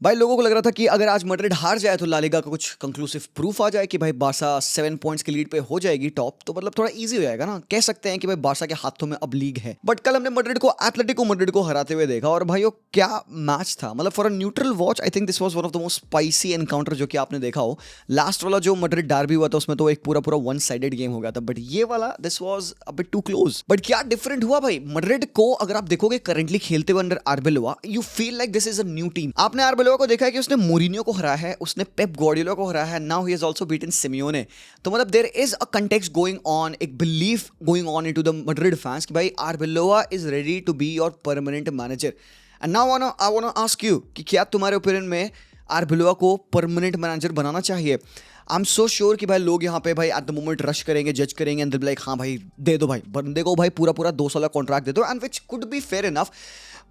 भाई लोगों को लग रहा था कि अगर आज मैड्रिड हार जाए तो ला लीगा का कुछ कंक्लूसिव प्रूफ आ जाए कि भाई बार्सा 7 पॉइंट्स की लीड पे हो जाएगी टॉप, तो मतलब थोड़ा इजी हो जाएगा ना, कह सकते हैं कि भाई बार्सा के हाथों में अब लीग है। बट कल हमने एथलेटिको मैड्रिड को हराते हुए देखा और भाई वो क्या मैच था। मतलब for a neutral watch I think this was one of the most spicy encounter जो कि आपने देखा हो। लास्ट वाला जो मैड्रिड डार्बी हुआ था उसमें तो एक पूरा पूरा वन साइडेड गेम हो गया था, बट ये वाला this was a bit too close. But क्या डिफरेंट हुआ भाई मैड्रिड को, अगर आप देखोगे करंटली खेलते हुए under आर्बेलोआ, you feel like this is a new team. आपने आर्बेलोआ को देखा है कि उसने मोरिनियो को हराया है, उसने पेप गार्डियोला को हराया है, now he has also beaten Simeone. तो मतलब there is a context going on, एक belief going on into the Madrid fans कि भाई Arbeloa is ready to be your permanent manager. And now I want to ask you कि क्या तुम्हारे opinion में आर्बेलोआ को परमानेंट मैनेजर बनाना चाहिए? I am so sure कि भाई लोग यहाँ पे भाई एट द मोमेंट रश करेंगे, जज करेंगे एंड लाइक हाँ भाई दे दो भाई बंदे को भाई पूरा पूरा 2 साल का कॉन्ट्रैक्ट दे दो, and which could be fair enough.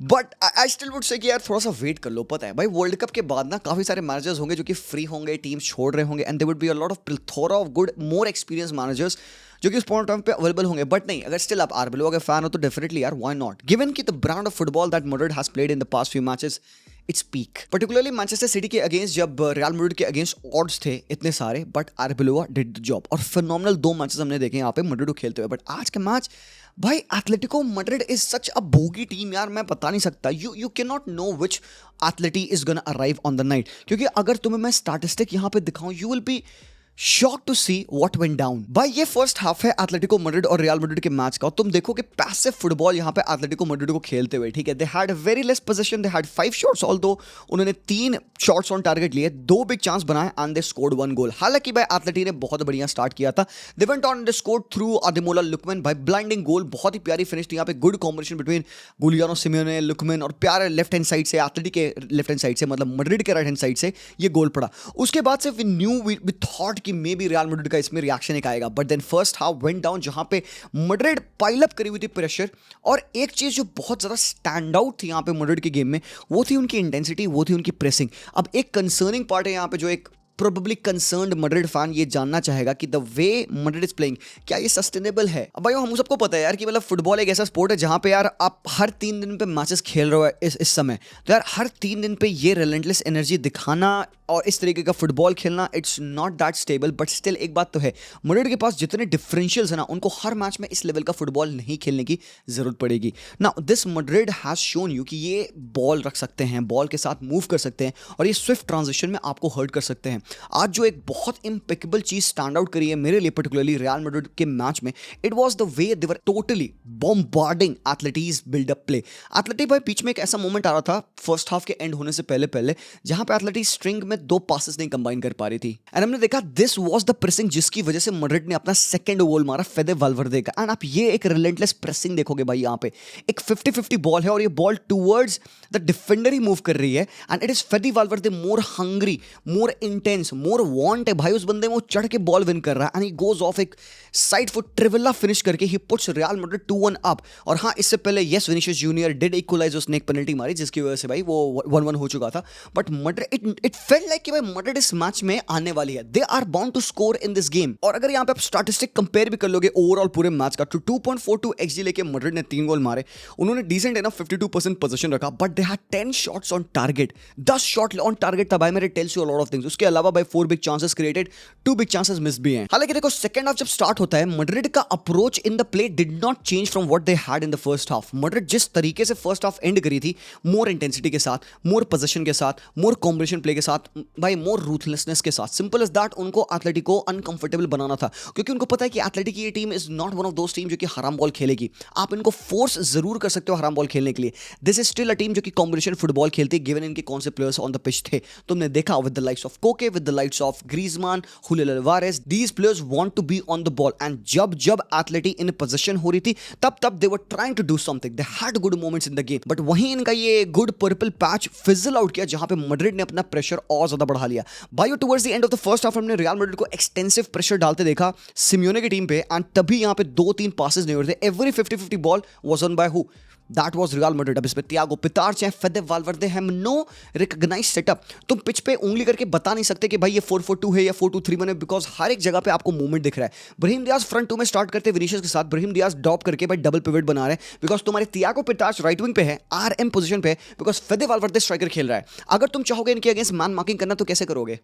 But I still would say कि यार थोड़ा सा वेट कर लो। पता है भाई वर्ल्ड कप के बाद ना काफी सारे मैनेजर्स होंगे जो कि फ्री होंगे, टीम छोड़ रहे होंगे, and there would be a lot of plethora of good more experience managers जो कि उस पॉइंट टाइम पे अवेलेबल होंगे। बट नहीं, अगर स्टिल आप आर्बेलोआ के फैन हो तो डेफिनेटली यार व्हाई नॉट, गिवन कि the brand of football that Madrid has played in the past few matches its peak, particularly Manchester city के अगेंस्ट जब रियल मैड्रिड के अगेंस्ट ऑड्स थे इतने सारे, बट आर्बेलोआ डिड द जॉब और phenomenal 2 matches हमने देखे यहाँ पे मैड्रिड को खेलते हुए। बट आज का मैच भाई Atletico Madrid is such a bogey team यार, मैं बता नहीं सकता। You can not know which Atleti is gonna arrive on the night, क्योंकि अगर तुम्हें मैं स्टैटिस्टिक यहाँ पे दिखाऊं you will be shock to see what went down. भाई ये फर्स्ट हाफ है एथलेटिको मैड्रिड और रियल मैड्रिड के मैच का। तुम देखो कि पैसिव फुटबॉल यहाँ पे एथलेटिको मैड्रिड को खेलते हुए, ठीक है, they had very less possession, they had 5 shots, although उन्होंने 3 शॉट्स ऑन टारगेट लिए, 2 बिग चांस बनाए एंड दे स्कोर्ड 1 गोल। हालांकि भाई एथलेटी ने बहुत बढ़िया स्टार्ट किया था, they went on they scored through Ademola Lookman, भाई ब्लाइंडिंग गोल, बहुत ही प्यारी फिनिश थी यहाँ पे, good combination between Giuliano Simeone, Lookman और प्यारे लेफ्ट हैंड साइड से, एथलेटी के लेफ्ट हैंड साइड से, मतलब मैड्रिड के राइट हैंड साइड से ये गोल पड़ा। उसके बाद से वी थॉट कि मे बी रियल मैड्रिड का इसमें रिएक्शन एक आएगा, but then first half went down जहां पे मैड्रिड पाइल अप करी हुई थी प्रेशर। और एक चीज जो बहुत ज्यादा स्टैंड आउट थी यहां पे मैड्रिड के गेम में वो थी उनकी इंटेंसिटी, वो थी उनकी प्रेसिंग। अब एक कंसर्निंग पार्ट है यहां पे जो एक प्रोबेबली कंसर्न्ड मैड्रिड फैन ये जानना चाहेगा कि the way Madrid is playing क्या ये सस्टेनेबल है। अब भाई हम सबको पता है यार कि मतलब फुटबॉल एक ऐसा स्पोर्ट है जहां पे यार आप हर 3 दिन पे मैचेस खेल रहे हो इस समय, तो यार हर 3 दिन पे ये रिलेंटलेस एनर्जी दिखाना और इस तरीके का फुटबॉल खेलना it's not that stable. But still एक बात तो है, मैड्रिड के पास जितने डिफरेंशियल्स है ना उनको हर मैच में इस लेवल का फुटबॉल नहीं खेलने की जरूरत पड़ेगी ना। This Madrid has shown you कि ये बॉल रख सकते हैं, बॉल के साथ मूव कर सकते हैं और ये स्विफ्ट ट्रांजिशन में आपको हर्ट कर सकते हैं। आज जो एक बहुत इम्पेकेबल चीज स्टैंड आउट करी है मेरे लिए पर्टिकुलरली रियल मैड्रिड के मैच में, it was the way they were totally bombarding Atleti's buildup play. Atleti भाई बीच में एक ऐसा मोमेंट आ रहा था फर्स्ट हाफ के एंड होने से पहले पहले जहां पे एथलेटी स्ट्रिंग में 2 पासेस नहीं कंबाइन कर पा रही थी, एंड हमने देखा दिस वाज द प्रेसिंग जिसकी वजह से मैड्रिड ने अपना सेकंड गोल मारा फेदे वाल्वर्दे का। एंड आप ये एक रिलेंटलेस प्रेसिंग देखोगे भाई, यहाँ पे एक 50-50 बॉल है और ये बॉल टुवर्ड्स द डिफेंडर ही मूव कर रही है, and it is Fede Valverde more hungry, more intense, more want है भाई उस बंदे में, वो चढ़ के बॉल विन कर रहा है एंड ही गोज ऑफ एक साइड फुट ट्रिवेला फिनिश करके he puts Real Madrid 2-1 up. और हाँ, इससे पहले yes Vinicius Junior did equalize, उसने एक पेनल्टी मारी जिसकी वजह से भाई वो 1-1 हो चुका था। But Madrid it felt like कि भाई मैड्रिड इस मैच में आने वाली है, they are bound to score in this game. और अगर यहाँ पे आप स्टैटिस्टिक कंपेयर भी कर लोगे ओवरऑल पूरे मैच का, तो 2.42 XG लेके मैड्रिड ने 3 गोल मारे, उन्होंने डिसेंट इनफ 52% पोजीशन रखा, but they had 10 shots on target, 10 shot on target था भाई, मेरे tells you a lot of things. उसके अलावा भाई 4 big chances created, 2 big chances miss भी हैं। हालांकि देखो सेकंड हाफ जब स्टार्ट होता है मैड्रिड का approach in the play did not change from what they had in the first half. Madrid जिस तरीके से फर्स्ट हाफ एंड करी थी, मोर इंटेंसिटी के साथ, मोर पोजीशन के साथ, मोर कॉम्बिनेशन प्ले के साथ, भाई मोर रूथलेसनेस के साथ, सिंपल एज दैट, उनको एथलेटिको अनकंफर्टेबल बनाना था, क्योंकि उनको पता है कि एथलेटिक की ये team is not one of those team जो कि हराम बॉल खेलेगी। आप इनको फोर्स जरूर कर सकते हो हराम बॉल खेलने के लिए, this is still a team जो कि कॉम्बिनेशन फुटबॉल खेलती है, गिवन इनके कौन से प्लेयर्स ऑन द पिच थे। तुमने देखा with the likes of Koke, with the likes of Griezmann, हुलियल Alvarez, these players want to be on the ball, and जब एथलेटी इन पोजीशन हो रही थी तब they were trying to do something, they had good moments in the game, but वहीं इनका ये good purple patch fizzle out किया जहां पे मैड्रिड ने अपना प्रेशर और ज्यादा बढ़ा लिया। भाई towards the end of the first half हमने रियल मैड्रिड को एक्सटेंसिव प्रेशर डालते देखा सिमियोने की टीम पे, एंड तभी यहां पे 2-3 पासेस नहीं हो रहे थे, every 50-50 ball was on by who that was real Madrid. अब इसमें थियागो पितार चाहे फेदे वाल्वर्दे हैव नो रिकॉग्नाइज्ड सेटअप। तुम पिच पे उंगली करके बता नहीं सकते कि भाई ये 4-4-2 है या 4-2-3-1 है, बिकॉज हर एक जगह पे आपको मूवमेंट दिख रहा है। ब्राहीम डियाज फ्रंट टू में स्टार्ट करते विनीशियस के साथ, ब्राहीम डियाज ड्रॉप करके भाई डबल पिवट बना रहे हैं बिकॉज तुम्हारे थियागो पितार राइट विंग पे है, आरएम पोजीशन पे है, बिकॉज फेदे वाल्वर्दे स्ट्राइकर खेल रहा है। अगर तुम चाहोगे इनके अगेंस्ट मैन मार्किंग करना तो कैसे करोगे?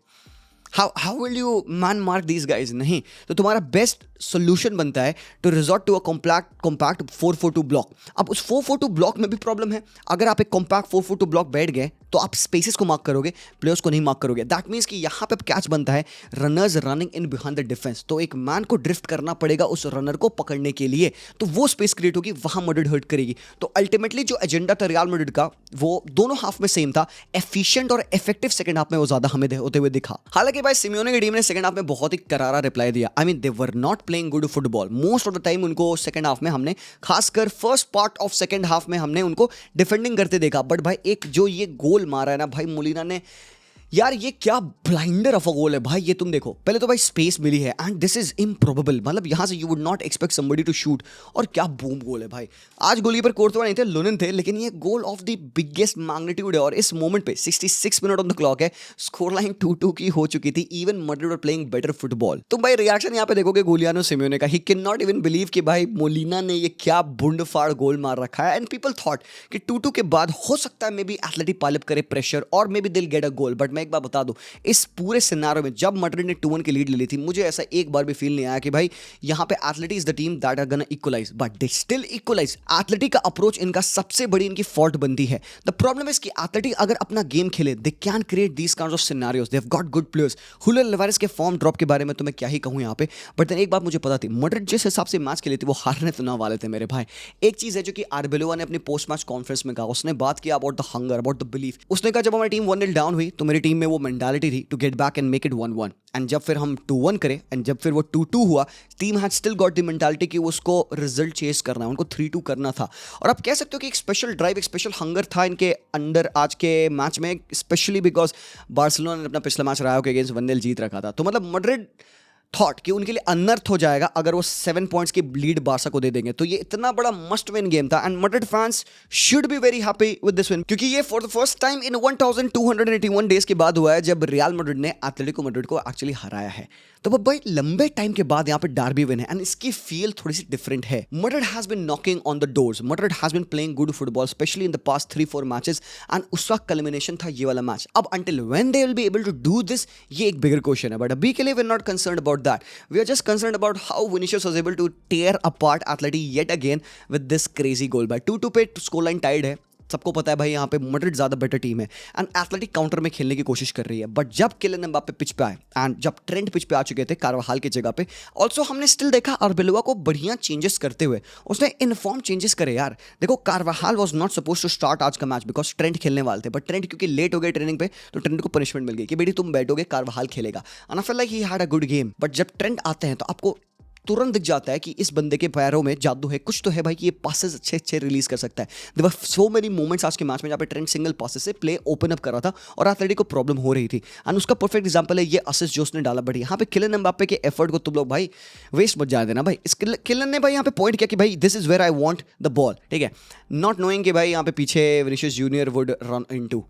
How will you man mark these guys? नहीं, तो तुम्हारा बेस्ट सोल्यूशन बनता है to resort to a compact 4-4-2 block. अब उस 4-4-2 ब्लॉक में भी प्रॉब्लम है। अगर आप एक कॉम्पैक्ट 4-4-2 ब्लॉक बैठ गए तो आप स्पेसेस को मार्क करोगे, प्लेयर्स को नहीं मार्क करोगे। दैट मीन्स कि यहाँ पे कैच बनता है runners running in behind the defence, तो एक मैन को ड्रिफ्ट करना पड़ेगा उस रनर को पकड़ने के लिए, तो वो स्पेस क्रिएट होगी, वहां मैड्रिड हर्ट करेगी। तो अल्टीमेटली जो एजेंडा था रियल मैड्रिड का वो दोनों हाफ में सेम था। एफिशिएंट और इफेक्टिव सेकंड हाफ में वो ज्यादा हमें होते हुए दिखा। हालांकि भाई सिमियोने की टीम ने सेकंड हाफ में बहुत ही करारा रिप्लाई दिया। I mean they were not playing good football most of the time. उनको सेकंड हाफ में हमने खासकर first part of second half में हमने उनको डिफेंडिंग करते देखा। बट भाई एक जो ये गोल मारा है ना भाई मोलिना ने, यार ये क्या ब्लाइंडर ऑफ अ गोल है भाई। ये तुम देखो, पहले तो भाई स्पेस मिली है एंड दिस इज इम्प्रोबेबल, मतलब यहां से you would not expect somebody to shoot, और क्या बूम गोल है भाई। आज गोलकीपर कोर्तवा नहीं थे, लुनिन थे, लेकिन ये goal of the biggest magnitude है। और इस मोमेंट पे 66 मिनट ऑन द क्लॉक है, स्कोर लाइन 2-2 की हो चुकी थी। Even Madrid were playing better football. तुम भाई रिएक्शन यहाँ पे देखोगे गुलियानो सिमियोने का, ही कैन नॉट इवन बिलीव कि भाई मोलिना ने ये क्या बुंड फाड़ गोल मार रखा है। एंड पीपल थॉट कि 2-2 के बाद हो सकता है मे बी एथलेटिक पाइलअप करे प्रेशर और मे बी दिल गेट अ गोल। बट मैं एक बार बता दूं, इस पूरे सिनारियो में जब मैड्रिड ने 2-1 की लीड ले ली थी, मुझे ऐसा एक बार भी फील नहीं आया कि भाई यहां पे Athletic is the team that are gonna equalize, but they still equalize. Athletic का अप्रोच इनका सबसे बड़ी इनकी फॉल्ट बनती है। द प्रॉब्लम इज कि एथलेटिक अगर अपना गेम खेले, they can create these kinds of scenarios, they have got good players. Julian Alvarez के फॉर्म ड्रॉप के बारे में तो मैं क्या ही कहूं यहां पे, बट देन एक बात मुझे पता थी, मैड्रिड जिस हिसाब से मैच खेली थी वो हारने तो ना वाले थे मेरे भाई। एक चीज है जो कि आर्बेलोवा ने अपनी पोस्ट मैच कॉन्फ्रेंस में कहा, उसने बात किया about the hunger, about the belief. उसने कहा जब हमारी टीम 1-0 डाउन हुई तो मेरी टीम में वो मेंटालिटी थी to get back and make it 1-1, and जब फिर हम 2-1 करे एंड जब फिर वो 2-2 हुआ, team had still got the mentality कि उसको रिजल्ट चेस करना है, उनको 3-2 करना था। और आप कह सकते हो कि एक स्पेशल ड्राइव, एक स्पेशल हंगर था इनके अंदर आज के मैच में, स्पेशली बिकॉज बार्सिलोना ने अपना पिछला मैच रायो के अगेंस्ट 1-0 जीत रखा था। तो मतलब मैड्रिड थॉट कि उनके लिए अनर्थ हो जाएगा अगर वो 7 पॉइंट्स की लीड बार्सा को दे देंगे। तो ये इतना बड़ा मस्ट विन गेम था and Madrid fans should be very happy with this win, क्योंकि ये for the first time in 1281 days के बाद हुआ है जब रियल मैड्रिड ने एथलेटिको मैड्रिड को एक्चुअली हराया है। तो भाई लंबे टाइम के बाद यहाँ पे डार्बी विन है एंड इसकी फील थोड़ी सी डिफरेंट है। Madrid has been knocking on the doors, Madrid has been playing good football especially in the past 3-4 matches and उसका कल्मिनेशन था ये वाला मैच। अब until when they will be able to do this, ये एक bigger question है, but अभी के लिए we are not concerned about that. We are just concerned about how Vinicius was able to tear apart Atleti yet again with this crazy goal। by 2-2 पे scoreline tied है, सबको पता है भाई यहाँ पे मैड्रिड ज्यादा बेटर टीम है एंड एथलेटिक काउंटर में खेलने की कोशिश कर रही है। बट जब किलियन एम्बाप्पे पिच पे आए एंड जब ट्रेंट पिच पे आ चुके थे कारवाहाल की जगह पे, ऑल्सो हमने स्टिल देखा आर्बेलोवा को बढ़िया चेंजेस करते हुए, उसने इनफॉर्म चेंजेस करे यार। देखो Carvajal was not suppose to start आज का मैच बिकॉज ट्रेंट खेलने वाले थे, बट ट्रेंट क्योंकि लेट हो गए ट्रेनिंग पे तो ट्रेंट को पनिशमेंट मिल गई कि बेटी तुम बैठोगे, कारवाहाल खेलेगा। And I feel like he had a good game. But जब ट्रेंट आते हैं तो आपको तुरंत दिख जाता है कि इस बंदे के पैरों में जादू है, कुछ तो है भाई कि ये पासेस अच्छे अच्छे रिलीज कर सकता है। There were so many moments आज के मैच में जहाँ पे ट्रेंट सिंगल पासेस से प्ले ओपन अप कर रहा था और एथलेटिक को प्रॉब्लम हो रही थी एंड उसका परफेक्ट एग्जांपल है ये असिस्ट जो उसने डाला। बट यहाँ पे किलियन एम्बाप्पे के एफर्ट को तुम लोग भाई वेस्ट मत जाने देना भाई। इस किलियन ने भाई यहाँ पे पॉइंट किया कि भाई this is where I want the ball, ठीक है, नॉट नोइंग कि भाई यहाँ पे पीछे Vinicius Junior would run into.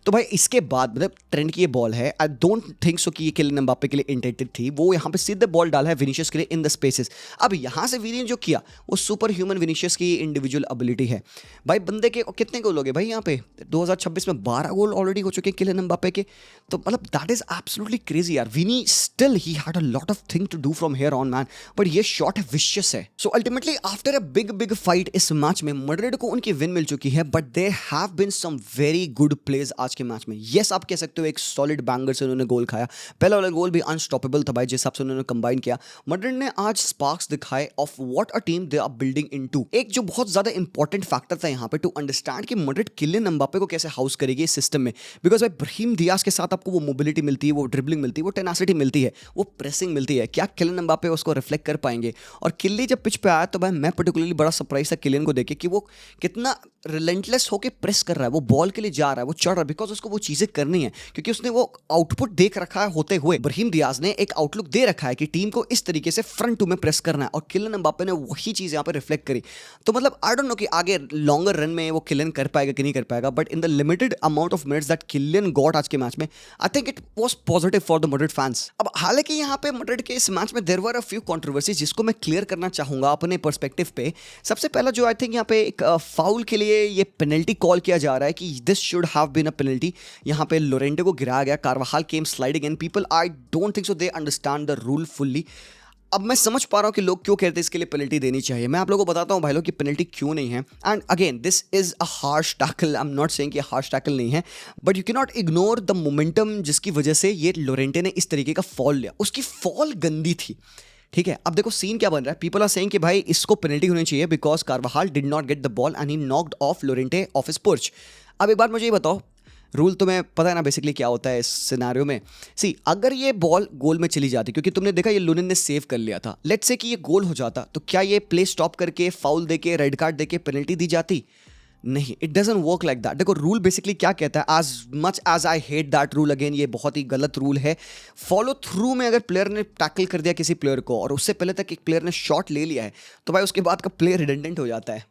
तो भाई इसके बाद मतलब ट्रेंड की ये बॉल है, आई डोंट थिंक सो कि ये किलियन एम्बाप्पे के लिए इंटेंडेड थी, वो यहाँ पे सीधे बॉल डाला है विनीशियस के लिए इन द स्पेसेस। अब यहाँ से विनी जो किया वो सुपर ह्यूमन विनीशियस की इंडिविजुअल एबिलिटी है भाई। बंदे के कितने गोल हो गए भाई यहाँ पे 2026 में 12 गोल ऑलरेडी हो चुके हैं किलियन एम्बाप्पे के, तो मतलब दैट इज एब्सोल्युटली क्रेजी यार। Vini still he had a lot of thing to do from here on man, but ये शॉट है विशियस है। So ultimately after a big fight इस मैच में मैड्रिड को उनकी विन मिल चुकी है, but there have been some very good plays आज के मैच में। यस आप कह सकते हो एक सॉलिड बैंगर से उन्होंने गोल खाया, पहला वाला गोल भी अनस्टॉपेबल था भाई जिस हिसाब से उन्होंने कंबाइन किया। मैड्रिड ने आज स्पार्क्स दिखाए of what a team they are building into. एक जो बहुत ज्यादा इंपॉर्टेंट फैक्टर था यहाँ पे टू अंडरस्टैंड कि मैड्रिड किलियन एम्बाप्पे को कैसे हाउस करेगी इस सिस्टम में, बिकॉज भाई ब्राहीम डियाज के साथ आपको वो मोबिलिटी मिलती है, वो ड्रिबलिंग मिलती है, वो टेनासिटी मिलती है, वो प्रेसिंग मिलती है। क्या किलियन एम्बाप्पे उसको रिफ्लेक्ट कर पाएंगे? और किल्ली जब पिच पे आया तो भाई मैं पर्टिकुलरली बड़ा सरप्राइज था किलियन को देखे कि वो कितना रिलेंटलेस होकर प्रेस कर रहा है, वो बॉल के लिए जा रहा है, वो चढ़ लड़ रहा है बिकॉज उसको वो चीजें करनी है, क्योंकि उसने वो आउटपुट देख रखा है होते हुए। ब्राहीम डियाज ने एक आउटलुक दे रखा है कि टीम को इस तरीके से फ्रंट टू में प्रेस करना है, और किलियन एम्बाप्पे ने वही चीज यहाँ पे रिफ्लेक्ट करी। तो मतलब आई डोंट नो कि आगे लॉन्गर रन में वो किलियन कर पाएगा कि नहीं कर पाएगा, but in the limited amount of minutes that Kylian got आज के मैच में, I think it was positive for the Madrid fans. अब हालांकि यहाँ पे मैड्रिड के इस मैच में there were a few controversies जिसको मैं क्लियर करना चाहूंगा अपने पर्सपेक्टिव पे। सबसे पहला जो आई थिंक यहाँ पे एक फाउल के लिए ये पेनल्टी कॉल किया जा रहा है कि this should have been a penalty. यहाँ पे लोरेंटे को गिराया गया, Carvajal came sliding in, people I don't think so they understand the rule fully. अब मैं समझ पा रहा हूँ कि लोग क्यों कहते हैं इसके लिए पेनल्टी देनी चाहिए। मैं आप लोगों को बताता हूँ भाई लोग कि पेनल्टी क्यों नहीं है। And again this is a harsh tackle, I am not saying कि हार्श टैकल नहीं है, but you can not ignore the momentum जिसकी वजह से ये लोरेंटे ने इस तरीके का फॉल लिया। उसकी फॉल गंदी थी, ठीक है। अब देखो सीन क्या बन रहा है, पीपल आर सेइंग कि भाई इसको पेनल्टी होनी चाहिए because Carvajal did not get the ball and he knocked off Llorente off his perch. अब एक बार मुझे ये बताओ, रूल तुम्हें पता है ना बेसिकली क्या होता है इस सिनारियो में। सी अगर ये बॉल गोल में चली जाती, क्योंकि तुमने देखा ये लुनिन ने सेव कर लिया था, लेट्स से कि ये गोल हो जाता, तो क्या ये प्ले स्टॉप करके फाउल देके रेड कार्ड देके पेनल्टी दी जाती? नहीं, it doesn't work like that. देखो रूल बेसिकली क्या कहता है, as much as I hate that rule, again ये बहुत ही गलत रूल है। फॉलो थ्रू में अगर प्लेयर ने टैकल कर दिया किसी प्लेयर को और उससे पहले तक एक प्लेयर ने शॉट ले लिया है, तो भाई उसके बाद का प्लेयर रिडंडेंट हो जाता है।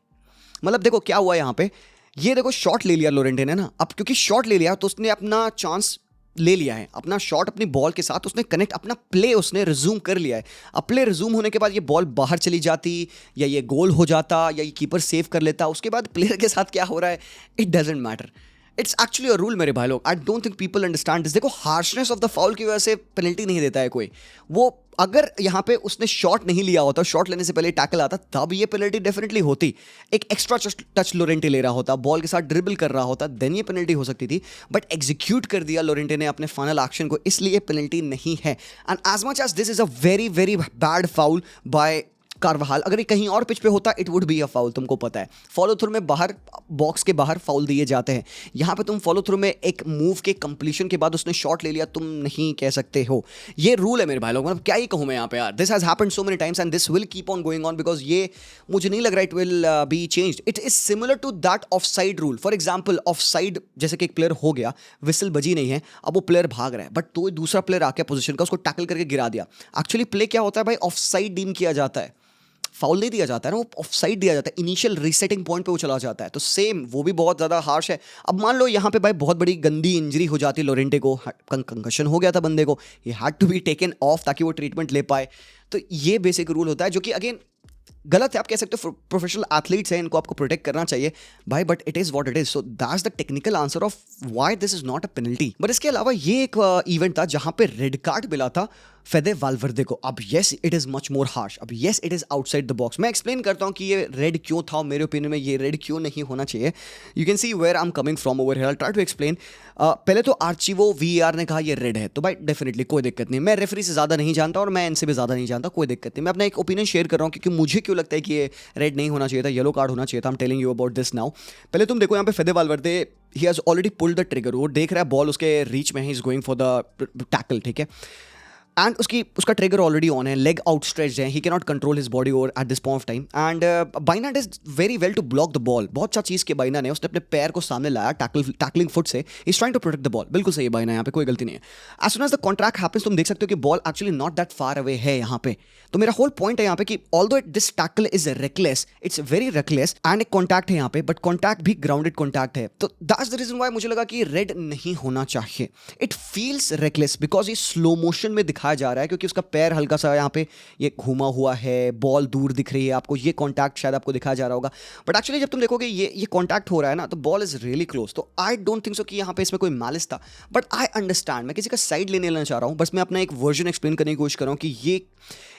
मतलब देखो क्या हुआ यहाँ पे, ये देखो शॉट ले लिया लोरेंटे ने ना, अब क्योंकि शॉट ले लिया तो उसने अपना चांस ले लिया है, अपना शॉट अपनी बॉल के साथ उसने कनेक्ट, अपना प्ले उसने रिज्यूम कर लिया है। अब प्ले रिज्यूम होने के बाद ये बॉल बाहर चली जाती या ये गोल हो जाता या ये कीपर सेव कर लेता, उसके बाद प्लेयर के साथ क्या हो रहा है it doesn't matter. It's actually a rule मेरे भाई लोग, आई don't think people understand this. देखो हार्शनेस ऑफ द फाउल की वजह से पेनल्टी नहीं देता है कोई। वो अगर यहाँ पे उसने शॉट नहीं लिया होता, शॉट लेने से पहले टैकल आता, तब ये पेनल्टी डेफिनेटली होती। एक एक्स्ट्रा टच लोरेंटे ले रहा होता, बॉल के साथ ड्रिबल कर रहा होता, देन ये पेनल्टी हो सकती थी, बट एग्जीक्यूट कर दिया लोरेंटे ने अपने फाइनल एक्शन को, इसलिए पेनल्टी नहीं है। And as much as this is a very very bad foul by Carvajal, अगर ये कहीं और पिच पे होता it would be a foul, तुमको पता है। फॉलो थ्रू में बाहर बॉक्स के बाहर फाउल दिए जाते हैं, यहाँ पे तुम फॉलो थ्रू में एक मूव के कंप्लीशन के बाद उसने शॉट ले लिया, तुम नहीं कह सकते हो। ये रूल है मेरे भाई लोग, मतलब क्या ही कहूँ मैं यहाँ पे यार। This has happened so many times and this will keep on going on because ये मुझे नहीं लग रहा it will be changed. It is similar to that offside rule. For example offside, जैसे कि एक प्लेयर हो गया, विसल बजी नहीं है, अब वो प्लेयर भाग रहा है, बट तो दूसरा प्लेयर आके पोजीशन का उसको टैकल करके गिरा दिया। एक्चुअली प्ले क्या होता है भाई, ऑफ साइड डीम किया जाता है, फाउल नहीं दिया जाता है ना, वो ऑफ साइड दिया जाता है, इनिशियल रीसेटिंग पॉइंट पे वो चला जाता है। तो सेम वो भी बहुत ज़्यादा हार्श है। अब मान लो यहाँ पे भाई बहुत बड़ी गंदी इंजरी हो जाती, लोरेंटे को कंकशन हो गया था बंदे को, he had to be taken off ताकि वो ट्रीटमेंट ले पाए। तो ये बेसिक रूल होता है जो कि अगेन गलत है, आप कह सकते हो प्रोफेशनल एथलीट्स हैं, इनको आपको प्रोटेक्ट करना चाहिए भाई, but it is what it is. So that's the technical answer of why this is not a penalty. But इसके अलावा ये एक इवेंट था जहां पे रेड कार्ड मिला था फेदे वाल्वर्दे को। अब yes it is much more harsh, अब yes it is outside the box. मैं एक्सप्लेन करता हूं कि ये रेड क्यों था और मेरे ओपिनियन में ये रेड क्यों नहीं होना चाहिए। You can see where I am coming from over here, I try to explain. पहले तो आर्चिवो वीआर ने कहा ये रेड है, तो भाई डेफिनेटली कोई दिक्कत नहीं, मैं रेफरी से ज़्यादा नहीं जानता और मैं इनसे भी ज़्यादा नहीं जानता, कोई दिक्कत नहीं। मैं अपना एक ओपिनियन शेयर कर रहा हूँ क्योंकि मुझे क्यों लगता है कि ये रेड नहीं होना चाहिए था, येलो कार्ड होना चाहिए था। I am telling you about this now. पहले तुम देखो यहाँ पे Fede Valverde he has already pulled the trigger, वो देख रहा है बॉल उसके रीच में है, he is going for the tackle, ठीक है, एंड उसका ट्रिगर ऑलरेडी ऑन है, लेग आउटस्ट्रेच्ड है, he can not control his body over at this point of time, and Baena does very well to block the ball. बहुत अच्छा चीज़ के बाइना ने, उसने अपने पैर को सामने लाया टैकलिंग फुट से, is trying to protect the ball, बिल्कुल सही है बाइना, यहाँ पे कोई गलती नहीं है। As soon as the contact happens तुम देख सकते हो कि ball actually not that far away है यहाँ पे। तो मेरा होल पॉइंट है यहाँ पे कि although this tackle is reckless, it's very reckless, and एक कॉन्टैक्ट है यहाँ पे, बट कॉन्टैक्ट भी ग्राउंडेड कॉन्टैक्ट है, तो दैट्स द रीजन व्हाई मुझे लगा कि रेड नहीं होना चाहिए। इट फील्स रेकलेस बिकॉज ये स्लो मोशन में दिखाया जा रहा है, क्योंकि उसका पैर हल्का सा यहाँ पे ये घूमा हुआ है, बॉल दूर दिख रही है आपको, ये कॉन्टैक्ट शायद आपको दिखाया जा रहा होगा, बट एक्चुअली जब तुम देखोगे ये कॉन्टैक्ट हो रहा है ना, तो बॉल इज रियली क्लोज। तो आई डोंट थिंक सो कि यहाँ पे इसमें कोई मैलिस था, बट आई अंडरस्टैंड, मैं किसी का साइड लेना चाह रहा हूँ, बस मैं अपना एक वर्जन एक्सप्लेन करने की कोशिश कर रहा हूँ कि ये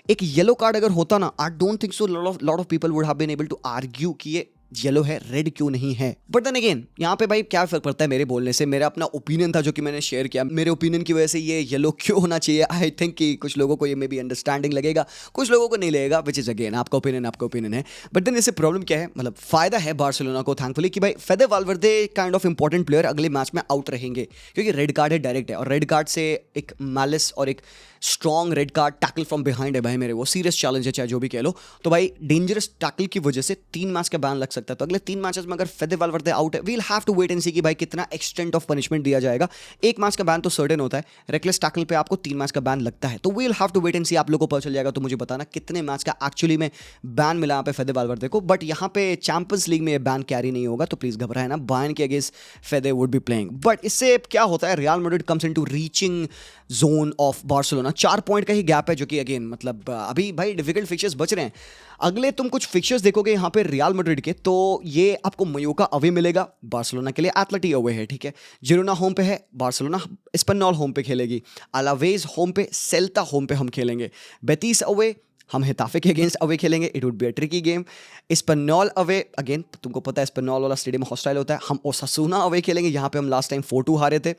एक येलो कार्ड अगर होता ना, I don't think so lot of people would have been able to argue कि ये येलो है, रेड क्यों नहीं है। बट देन अगेन यहाँ पे भाई क्या फर्क पड़ता है मेरे बोलने से, मेरा अपना ओपिनियन था जो कि मैंने शेयर किया, मेरे ओपिनियन की वजह से ये येलो क्यों होना चाहिए। आई थिंक कि कुछ लोगों को ये मे बी अंडरस्टैंडिंग लगेगा, कुछ लोगों को नहीं लगेगा, विच इज अगेन आपका ओपिनियन है। बट देन इससे प्रॉब्लम क्या है, मतलब फायदा है बार्सिलोना को थैंकफुली कि भाई फेदे वाल्वर्दे काइंड ऑफ इंपॉर्टेंट प्लेयर अगले मैच में आउट रहेंगे, क्योंकि रेड कार्ड है, डायरेक्ट है, और रेड कार्ड से एक मैलिस और एक strong red card tackle from behind है भाई मेरे, वो सीरियस चैलेंज है चाहे जो भी कह लो। तो भाई डेंजरस टैकल की वजह से 3 मैच का बैन लग सकता सकता है। तो अगले 3 मैचेस में अगर फेदे वाल्वर्दे आउट है, we will have to wait and see कि भाई कितना एक्सटेंट ऑफ पनिशमेंट दिया जाएगा। 1 मैच का बैन तो सर्टेन होता है, रेकलेस टैकल पे आपको 3 मैच का बैन लगता है। तो we will have to wait and see, आप लोगों को पता चल जाएगा। तो मुझे बताना कितने मैच का एक्चुअली में बैन मिला यहाँ पे फेदे वाल्वर्दे को। बट यहाँ पे चैंपियंस लीग में ये बैन कैरी नहीं होगा, तो प्लीज घबराए ना, बायर्न के against फेदे would be playing. But इससे क्या होता है, real Madrid comes into reaching zone of Barcelona. 4 point का ही गैप है, जो कि अगेन मतलब अभी भाई डिफिकल्ट फिक्चर्स बच रहे हैं। अगले तुम कुछ फिक्चर्स देखोगे यहाँ पे रियल मैड्रिड के, तो ये आपको मयोका अवे मिलेगा बार्सिलोना के लिए, एथलेटी अवे है, ठीक है, जिरोना होम पे है, बार्सिलोना एस्पेनॉल होम पे खेलेगी, अलावेज होम पे, सेल्ता होम पे हम खेलेंगे, बेटिस अवे हम हेताफे के अगेंस्ट अवे खेलेंगे, it would be a tricky game. Espanyol away, again तुमको पता है एस्पेनॉल वाला स्टेडियम हॉस्टाइल होता है। हम ओसासुना अवे खेलेंगे, यहाँ पे हम लास्ट टाइम 4-2 हारे थे।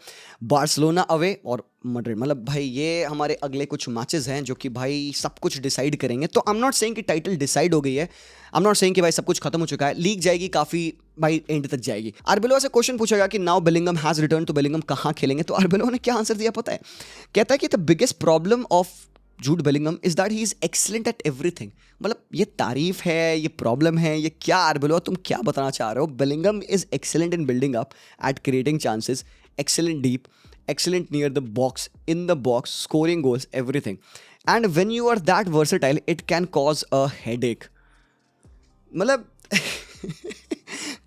बार्सिलोना अवे और मैड्रिड, मतलब भाई ये हमारे अगले कुछ मैचेस हैं जो कि भाई सब कुछ डिसाइड करेंगे। तो आई एम नॉट सेइंग कि टाइटल डिसाइड हो गई है, आई एम नॉट सेइंग कि भाई सब कुछ खत्म हो चुका है, लीग जाएगी काफी भाई एंड तक जाएगी। आर्बेलो से क्वेश्चन पूछेगा कि नाउ बेलिंगम हैज रिटर्न, तो बेलिंगम कहाँ खेलेंगे? तो आर्बेलो ने क्या आंसर दिया पता है? कहता है कि the biggest problem of Jude Bellingham is that he is excellent at everything. मतलब ये तारीफ है, ये प्रॉब्लम है, ये क्या आर्बेलो तुम क्या बताना चाह रहे हो? Bellingham is excellent in building up, at creating chances, excellent deep, excellent near the box, in the box, scoring goals, everything. And when you are that versatile, it can cause a headache. मतलब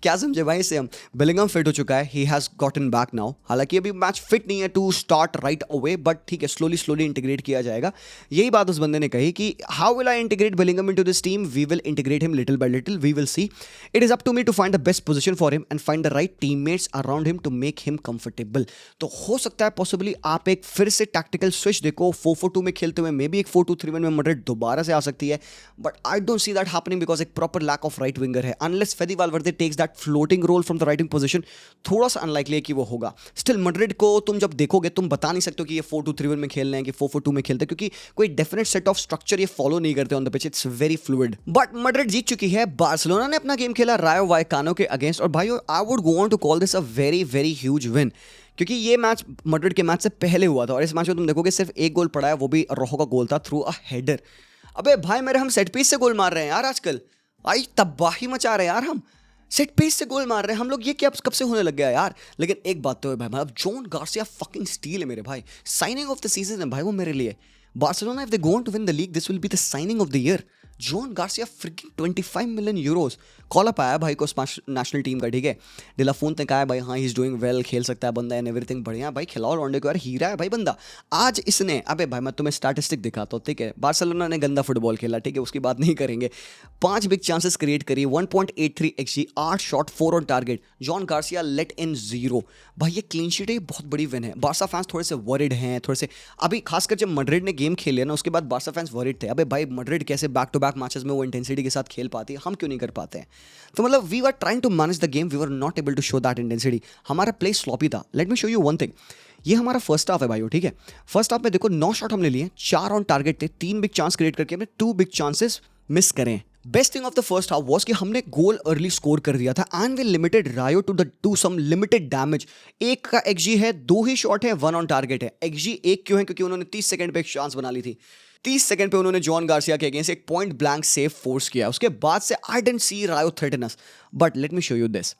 क्या समझे भाई इसे हम? Bellingham fit हो चुका है, he has gotten back now. हालांकि अभी मैच फिट नहीं है to start right away, but ठीक है, स्लोली इंटीग्रेट किया जाएगा। यही बात उस बंदे ने कही कि how will I integrate Bellingham into this team? We will integrate him little by little, we will see. It is up to me to find the best position for him and find the right teammates around him to make him comfortable. तो हो सकता है possibly आप एक फिर से tactical switch देखो, 4-4-2 में खेलते हुए, मे बी एक 4-2-3-1 में मैड्रिड दोबारा से आ सकती है। But I don't see that happening because एक proper lack of right winger है। Unless Fede Valverde takes that floating role from the right wing position, थोड़ा सा अनलाइकली है कि वो होगा। स्टिल मैड्रिड को तुम जब देखोगे, तुम बता नहीं सकते कि ये 4-2-3-1 में खेल रहे हैं कि 4-4-2 में खेलते हैं, क्योंकि कोई डेफिनेट सेट ऑफ स्ट्रक्चर ये फॉलो नहीं करते on the pitch, it's very fluid. But Madrid जीत चुकी है, बार्सिलोना ने अपना गेम खेला रायो वायकानो के अगेंस्ट, और भाई I would go on to call this a very very huge win, क्योंकि ये मैच मैड्रिड के मैच से पहले हुआ था, और इस मैच में तुम देखोगे सिर्फ एक गोल पड़ा है, वो भी रोहो का गोल था थ्रू अ हेडर। अबे भाई मेरे, हम सेट पीस से गोल मार रहे हैं यार आजकल, आई तबाही मचा रहे हैं यार, हम सेट पीस से गोल मार रहे हैं हम लोग, ये क्या कब से होने लग गया यार। लेकिन एक बात तो है भाई, मतलब जॉन गार्सिया फकिंग स्टील है मेरे भाई, साइनिंग ऑफ द सीजन है भाई वो मेरे लिए। Barcelona if they go on to win the league, this will be the signing of the year. Joan Garcia freaking 25 million euros call up आया भाई को नेशनल टीम का, ठीक है। डिला फोन ने कहा है भाई हाँ ही इज डूइंग वेल, खेल सकता है बंदा एंड एवरीथिंग, बढ़िया भाई, खिलाओ लौंडे को यार, हीरा है भाई बंदा। आज इसने, अबे भाई मैं तुम्हें स्टैटिस्टिक दिखाता हूँ, ठीक है। बार्सिलोना ने गंदा फुटबॉल खेला, ठीक है, उसकी बात नहीं करेंगे। 5 बिग चांसेस क्रिएट करी, 1.83 XG, 8 shot, 4 on target. Joan Garcia let in 0। भाई ये क्लीन शीट है, बहुत बड़ी विन है। बार्सा फैंस थोड़े से वरिड हैं, थोड़े से अभी, खासकर जब मैड्रिड ने गेम खेले ना, उसके बाद बार्सा फैंस वरिड थे, अबे भाई मैड्रिड कैसे बैक टू बैक मैचेस में वो इंटेंसिटी के साथ खेल पाती है, हम क्यों नहीं कर पाते हैं? तो मतलब we were trying to manage the game, we were not able to show that intensity, हमारा प्ले स्लॉपी था। Let me show you one thing, ये हमारा फर्स्ट हाफ है भाई, ठीक है। फर्स्ट हाफ में देखो 9 शॉट हमने लिए, 4 ऑन टारगेट थे, 3 बिग चांस क्रिएट करके हमने 2 बिग चांसेस मिस करें। Best thing of the first half was कि हमने गोल अर्ली स्कोर कर दिया था एंड वी लिमिटेड रायो टू सम लिमिटेड डैमेज। 1 का XG है, 2 ही शॉट है, 1 ऑन टारगेट है। XG 1 क्यों है? क्योंकि उन्होंने 30 सेकंड पे एक चांस बना ली थी, 30 सेकंड पे उन्होंने जॉन गार्सिया के अगेंस्ट एक पॉइंट ब्लैंक सेव फोर्स किया। उसके बाद से आई डिडंट सी रायो threaten us, but let me show you this.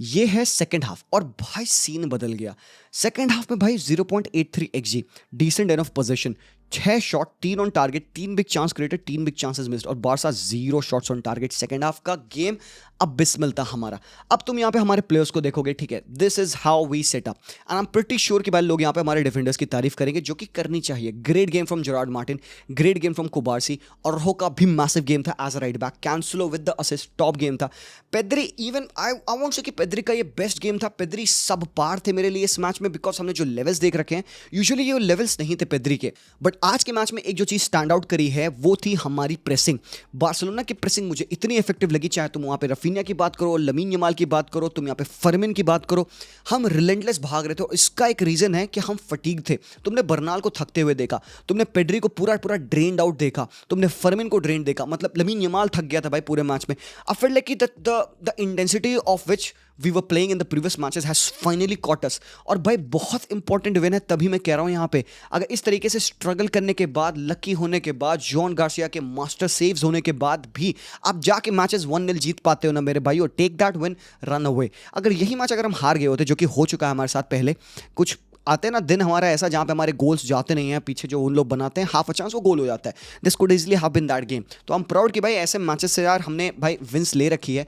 ये है सेकंड हाफ, और भाई सीन बदल गया। सेकंड हाफ में भाई 0.83 XG, decent enough possession, 6 shot, 3 on target, 3 big chance created, 3 big chances missed, और Barca 0 shots on target. Second half का गेम अब बिस्मिल था हमारा। अब तुम यहाँ पे हमारे प्लेयर्स को देखोगे, ठीक है, this is how we set up and I am pretty sure कि भाई लोग यहाँ पे हमारे डिफेंडर्स की तारीफ करेंगे, जो कि करनी चाहिए। Great game from Gerard Martin, great game from Cubarsi, और रोहो का भी मैसिव गेम था as a right back. Cancelo with the assist, top game था। Pedri, even I want say कि पेद्री का ये बेस्ट गेम था। पेद्री सब पार थे मेरे लिए इस मैच में, बिकॉज हमने जो लेवल्स देख रखे हैं, यूजुअली ये लेवल्स नहीं थे पेद्री के, बट आज के मैच में एक जो चीज स्टैंड आउट करी है वो थी हमारी प्रेसिंग। बार्सिलोना की प्रेसिंग मुझे इतनी इफेक्टिव लगी, चाहे तुम वहां पे रफीनिया की बात करो, लमीन यमाल की बात करो, तुम यहाँ पे फर्मिन की बात करो, हम रिलेंटलेस भाग रहे थे। और इसका एक रीजन है कि हम फटीग थे। तुमने बर्नाल को थकते हुए देखा, तुमने पेड्री को पूरा ड्रेन्ड आउट देखा, तुमने फर्मिन को ड्रेन देखा, मतलब लमीन यमाल थक गया था भाई पूरे मैच में। I feel like the intensity of which we were playing in the previous matches has finally caught us. और भाई बहुत इंपॉर्टेंट विन है, तभी मैं कह रहा हूँ यहाँ पे अगर इस तरीके से स्ट्रगल करने के बाद, लकी होने के बाद, जॉन गार्सिया के मास्टर सेव्स होने के बाद भी आप जाके मैचेस 1-0 जीत पाते हो ना मेरे भाई, और take that win, run away. अगर यही मैच अगर हम हार गए होते, जो कि हो चुका है हमारे साथ पहले, कुछ आते हैं ना दिन हमारा ऐसा जहाँ पे हमारे गोल्स जाते नहीं हैं, पीछे जो उन लोग बनाते हैं हाफ अ चांस वो गोल हो जाता है, this could easily have been that game. तो हम प्राउड कि भाई ऐसे मैचेस से यार हमने भाई विंस ले रखी है।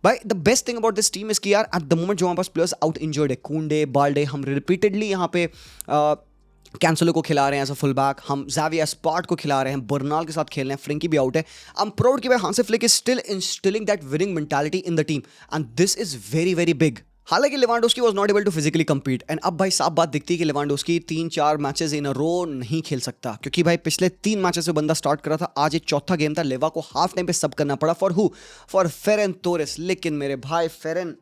भाई the best thing about this team is कि यार एट द मोमेंट जो हमारे पास प्लेयर्स आउट इंजर्ड है, कुंडे, बाल्डे, हम रिपीटेडली यहाँ पे कैंसलो को खिला रहे हैं एज अ फुल बैक, हम ज़ावियर स्पार्ट को खिला रहे हैं, बर्नाल के साथ खेल रहे हैं, फ्रेंकी भी आउट है। आई एम प्राउड कि भाई Hansi Flick is still instilling that winning mentality in the team and this is very very big. हालांकि Lewandowski was not able to physically compete and अब भाई साफ बात दिखती है कि लेवांडोस्की 3-4 मैचेस इन अ रो नहीं खेल सकता, क्योंकि भाई पिछले 3 मैचेस से बंदा स्टार्ट करा था, आज ये चौथा गेम था, लेवा को हाफ टाइम पे सब करना पड़ा for who, for Ferran Torres. लेकिन मेरे भाई फेरन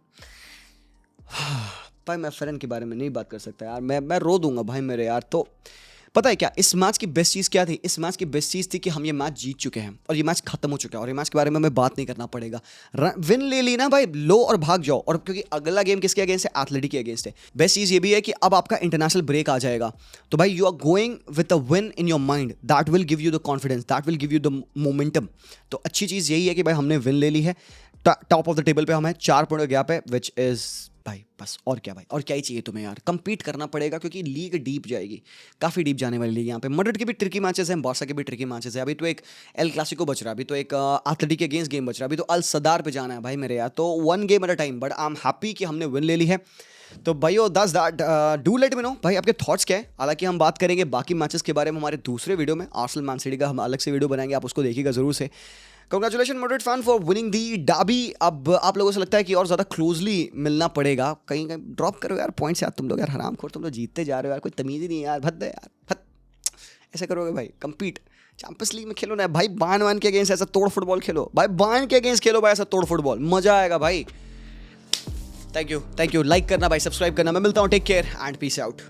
भाई मैं फेरन के बारे में नहीं बात कर सकता यार, मैं रो दूंगा भाई मेरे यार। तो पता है क्या इस मैच की बेस्ट चीज़ क्या थी? इस मैच की बेस्ट चीज़ थी कि हम ये मैच जीत चुके हैं और ये मैच खत्म हो चुका है और ये मैच के बारे में हमें बात नहीं करना पड़ेगा। विन ले ली ना भाई, लो और भाग जाओ। और क्योंकि अगला गेम किसके अगेंस्ट है? एथलेटिक के अगेंस्ट है। बेस्ट चीज़ ये भी है कि अब आपका इंटरनेशनल ब्रेक आ जाएगा, तो भाई you are going with a win in your mind, that will give you the confidence, that will give you the momentum. तो अच्छी चीज़ यही है कि भाई हमने विन ले ली है, टॉप ऑफ द टेबल पे हम हैं, 4 पॉइंट का गैप है, विच इज़ भाई बस और क्या भाई, और क्या ही चाहिए तुम्हें यार। कंपीट करना पड़ेगा क्योंकि लीग डीप जाएगी, काफ़ी डीप जाने वाली लीग यहाँ पे। मैड्रिड के भी ट्रिकी मैचेस हैं, बार्सा के भी ट्रिकी मैचेस हैं। अभी तो एक एल क्लासिको बच रहा है, अभी तो एक एथलेटिक के अगेंस्ट गेम बच रहा है, अभी तो अल सदार पे जाना है भाई मेरे यार। तो 1 game at a time, but I am happy कि हमने विन ले ली है। तो भाइयों that's that, do let me know भाई आपके थॉट्स क्या है। हालांकि हम बात करेंगे बाकी मैचेस के बारे में हमारे दूसरे वीडियो में, आर्सेनल मैन सिटी का हम अलग से वीडियो बनाएंगे, आप उसको देखिएगा जरूर से। Congratulation Madrid fan for winning the derby. अब आप लोगों से लगता है कि और ज़्यादा क्लोजली मिलना पड़ेगा, कहीं कहीं ड्रॉप करो यार पॉइंट्स यार, तुम लोग यार हरामखोर, तुम लोग जीतते जा रहे हो यार, कोई तमीज़ ही नहीं है यार, भद्दे यार भद। ऐसे करोगे भाई, कंपीट चैंपियंस लीग में खेलो ना भाई, बान के अगेंस्ट ऐसा तोड़ फुटबॉल खेलो भाई, बान के अगेंस्ट खेलो भाई ऐसा तोड़ फुटबॉल, मजा आएगा भाई। थैंक यू, लाइक करना भाई, सब्सक्राइब करना। मैं मिलता हूँ, take care and peace out.